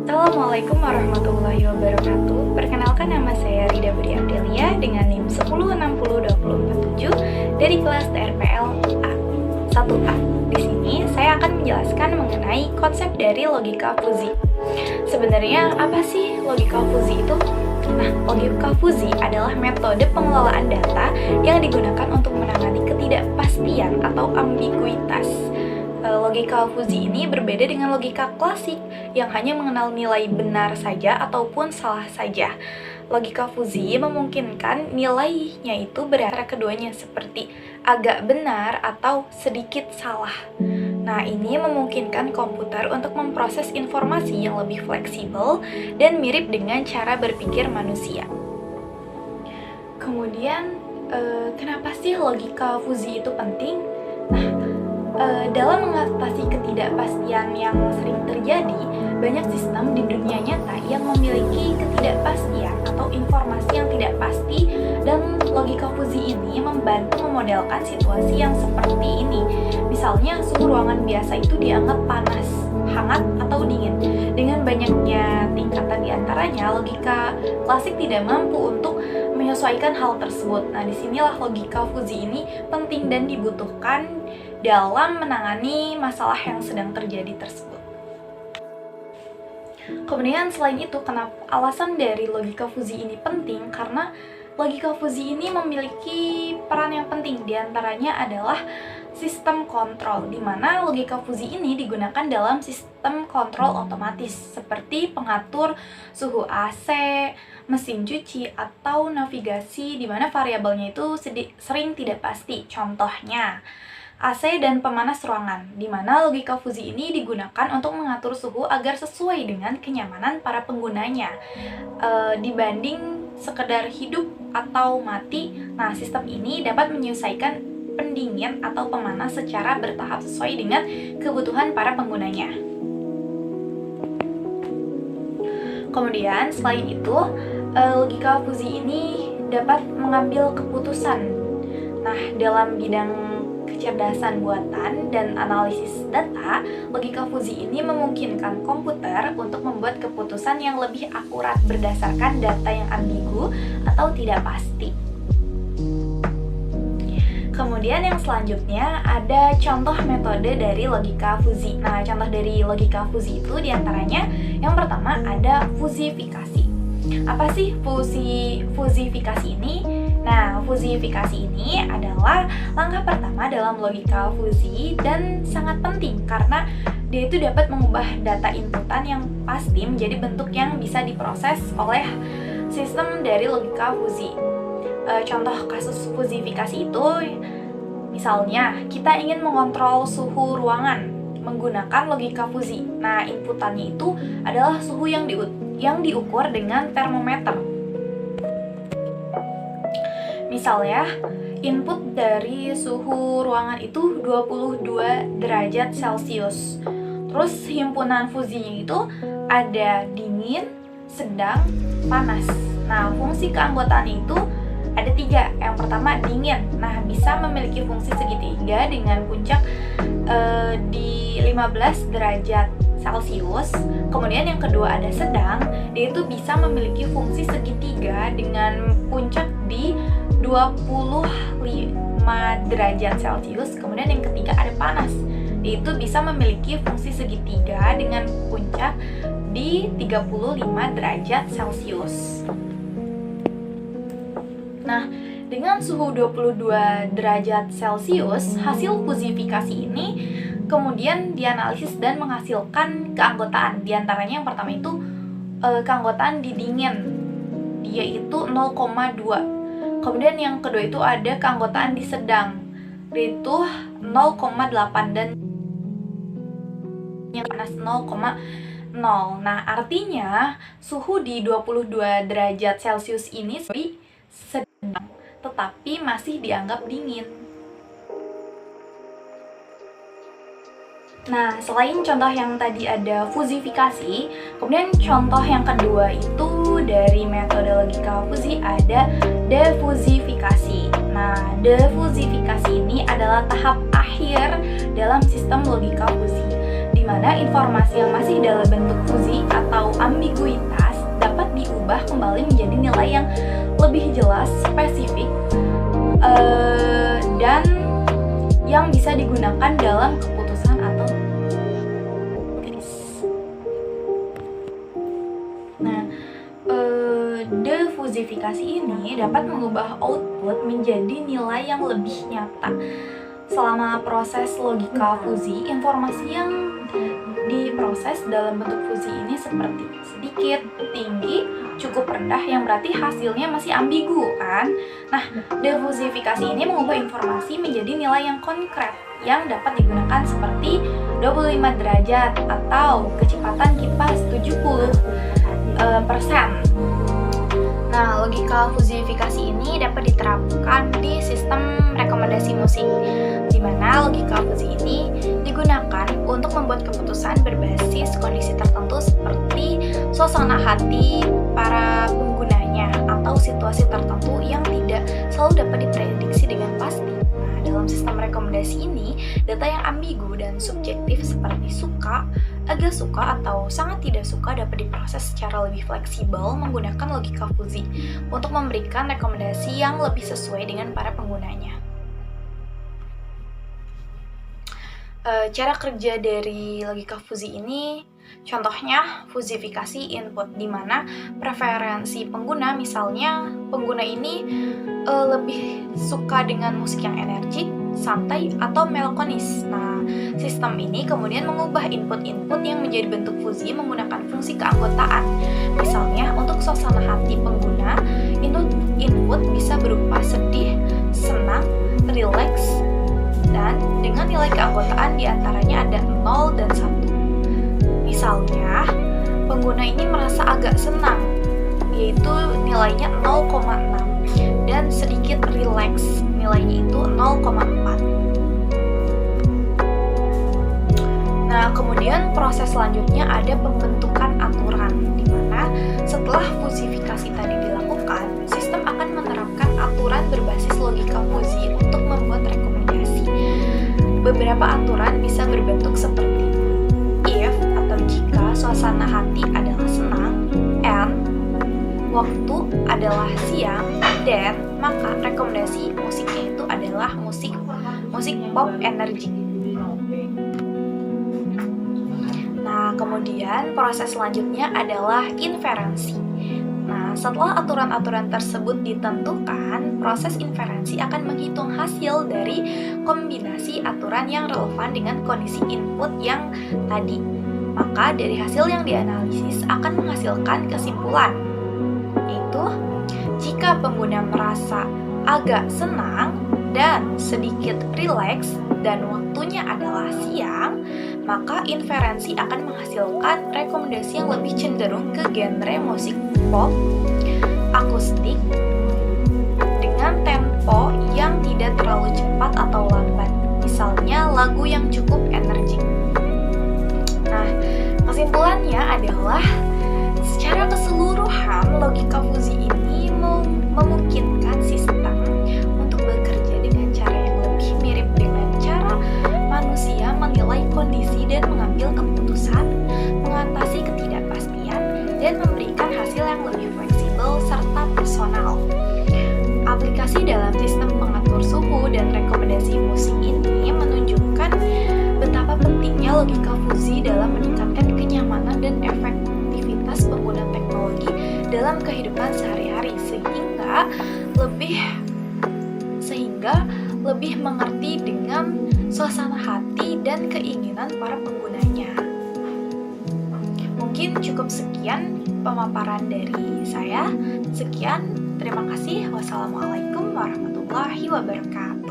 Assalamualaikum warahmatullahi wabarakatuh. Perkenalkan, nama saya Rida Budi Adelia dengan NIM 10602047 dari kelas TRPL A1A. Di sini saya akan menjelaskan mengenai konsep dari logika fuzzi. Sebenarnya apa sih logika fuzzi itu? Nah, logika fuzzi adalah metode pengelolaan data yang digunakan untuk menangani ketidakpastian atau ambiguitas. Logika fuzzi ini berbeda dengan logika klasik yang hanya mengenal nilai benar saja ataupun salah saja. Logika fuzzi memungkinkan nilainya itu berada keduanya seperti agak benar atau sedikit salah. Nah, ini memungkinkan komputer untuk memproses informasi yang lebih fleksibel dan mirip dengan cara berpikir manusia. Kemudian, kenapa sih logika fuzzi itu penting? Nah, dalam mengatasi ketidakpastian yang sering terjadi, banyak sistem di dunia nyata yang memiliki ketidakpastian atau informasi yang tidak pasti, dan logika fuzzi ini membantu memodelkan situasi yang seperti ini. Misalnya, suhu ruangan biasa itu dianggap panas, hangat, atau dingin. Dengan banyaknya tingkatan di antaranya, logika klasik tidak mampu untuk menyesuaikan hal tersebut. Nah, disinilah logika fuzzi ini penting dan dibutuhkan dalam menangani masalah yang sedang terjadi tersebut. Kemudian selain itu, kenapa alasan dari logika fuzzi ini penting? Karena logika fuzzi ini memiliki peran yang penting. Di antaranya adalah sistem kontrol, di mana logika fuzzi ini digunakan dalam sistem kontrol otomatis seperti pengatur suhu AC, mesin cuci, atau navigasi, di mana variabelnya itu sering tidak pasti. Contohnya AC dan pemanas ruangan, di mana logika fuzzi ini digunakan untuk mengatur suhu agar sesuai dengan kenyamanan para penggunanya. Dibanding sekedar hidup atau mati, nah sistem ini dapat menyelesaikan pendingin atau pemanas secara bertahap sesuai dengan kebutuhan para penggunanya. Kemudian selain itu, logika fuzzi ini dapat mengambil keputusan. Nah, dalam bidang kecerdasan buatan dan analisis data, logika fuzzi ini memungkinkan komputer untuk membuat keputusan yang lebih akurat berdasarkan data yang ambigu atau tidak pasti. Kemudian yang selanjutnya ada contoh metode dari logika fuzzi. Nah, contoh dari logika fuzzi itu diantaranya yang pertama ada fuzifikasi. Apa sih fuzifikasi ini? Nah, fuzifikasi ini adalah langkah pertama dalam logika fuzzi dan sangat penting karena dia itu dapat mengubah data inputan yang pasti menjadi bentuk yang bisa diproses oleh sistem dari logika fuzzi. Contoh kasus fuzifikasi itu, misalnya kita ingin mengontrol suhu ruangan menggunakan logika fuzzi. Nah, inputannya itu adalah suhu yang diukur dengan termometer. Misalnya, input dari suhu ruangan itu 22 derajat Celcius. Terus himpunan fuzzinya itu ada dingin, sedang, panas. Nah, fungsi keanggotaannya itu ada 3. Yang pertama dingin. Nah, bisa memiliki fungsi segitiga dengan puncak di 15 derajat Celcius. Kemudian yang kedua ada sedang. Dia itu bisa memiliki fungsi segitiga dengan puncak di 25 derajat Celcius. Kemudian yang ketiga ada panas. Dia itu bisa memiliki fungsi segitiga dengan puncak di 35 derajat Celcius. Nah, dengan suhu 22 derajat Celcius, hasil fuzifikasi ini kemudian dianalisis dan menghasilkan keanggotaan. Di antaranya yang pertama itu keanggotaan di dingin, dia itu 0,2. Kemudian yang kedua itu ada keanggotaan di sedang, yaitu 0,8, dan yang panas 0,0. Nah, artinya suhu di 22 derajat Celcius ini sedang, tetapi masih dianggap dingin. Nah, selain contoh yang tadi ada fuzifikasi, kemudian contoh yang kedua itu dari metode logika fuzzi ada defuzifikasi. Nah, defuzifikasi ini adalah tahap akhir dalam sistem logika fuzzi, di mana informasi yang masih dalam bentuk fuzzy atau ambiguitas dapat diubah kembali menjadi nilai yang lebih jelas, spesifik, dan yang bisa digunakan dalam keputusan atau tulis. Nah, defuzifikasi ini dapat mengubah output menjadi nilai yang lebih nyata. Selama proses logika fuzzy, informasi yang diproses dalam bentuk fuzzy ini seperti sedikit, tinggi, cukup rendah, yang berarti hasilnya masih ambigu kan? Nah, defuzifikasi ini mengubah informasi menjadi nilai yang konkret yang dapat digunakan seperti 25 derajat atau kecepatan kipas 70%. Nah, logika fuzifikasi ini dapat diterapkan di sistem rekomendasi musik, di mana logika fuzzy ini digunakan untuk membuat keputusan berbasis kondisi tertentu seperti suasana hati para penggunanya atau situasi tertentu yang tidak selalu dapat diprediksi dengan pasti. Nah, dalam sistem rekomendasi ini, data yang ambigu dan subjektif seperti suka, agak suka, atau sangat tidak suka dapat diproses secara lebih fleksibel menggunakan logika fuzzy untuk memberikan rekomendasi yang lebih sesuai dengan para penggunanya. Cara kerja dari logika fuzzy ini, contohnya fuzifikasi input, di mana preferensi pengguna, misalnya pengguna ini lebih suka dengan musik yang energik, santai, atau melankolis. Nah, sistem ini kemudian mengubah input-input yang menjadi bentuk fuzzy menggunakan fungsi keanggotaan. Misalnya, untuk suasana hati pengguna, input bisa berupa sedih, senang, rileks, dan dengan nilai keanggotaan diantaranya ada 0 dan 1. Misalnya, pengguna ini merasa agak senang, yaitu nilainya 0,6, dan sedikit rileks, nilainya itu 0,4. Nah, kemudian proses selanjutnya ada pembentukan aturan, di mana setelah fuzifikasi tadi dilakukan, sistem akan menerapkan aturan berbasis logika fuzzy untuk membuat rekomendasi. Beberapa aturan bisa berbentuk seperti if atau jika suasana hati adalah senang, and waktu adalah siang, dan maka rekomendasi musiknya itu adalah musik pop energik. Nah, kemudian proses selanjutnya adalah inferensi. Nah, setelah aturan-aturan tersebut ditentukan, proses inferensi akan menghitung hasil dari kombinasi aturan yang relevan dengan kondisi input yang tadi. Maka dari hasil yang dianalisis akan menghasilkan kesimpulan, yaitu jika pengguna merasa agak senang dan sedikit rileks dan waktunya adalah siang, maka inferensi akan menghasilkan rekomendasi yang lebih cenderung ke genre musik pop, akustik, dengan tempo yang tidak terlalu cepat atau lambat, misalnya lagu yang cukup energik. Nah, kesimpulannya adalah secara keseluruhan logika fuzzy ini memungkinkan sistem untuk bekerja dengan cara yang lebih mirip dengan cara manusia menilai kondisi dan mengambil keputusan, mengatasi ketidakpastian, dan memberikan hasil yang lebih fleksibel serta personal. Aplikasi dalam sistem pengatur suhu dan rekomendasi musik ini menunjukkan betapa pentingnya logika fuzzy dalam meningkatkan kenyamanan dan efektivitas pengguna teknologi dalam kehidupan sehari-hari, sehingga lebih mengerti dengan suasana hati dan keinginan para penggunanya. Mungkin cukup sekian pemaparan dari saya. Sekian, terima kasih. Wassalamualaikum warahmatullahi wabarakatuh.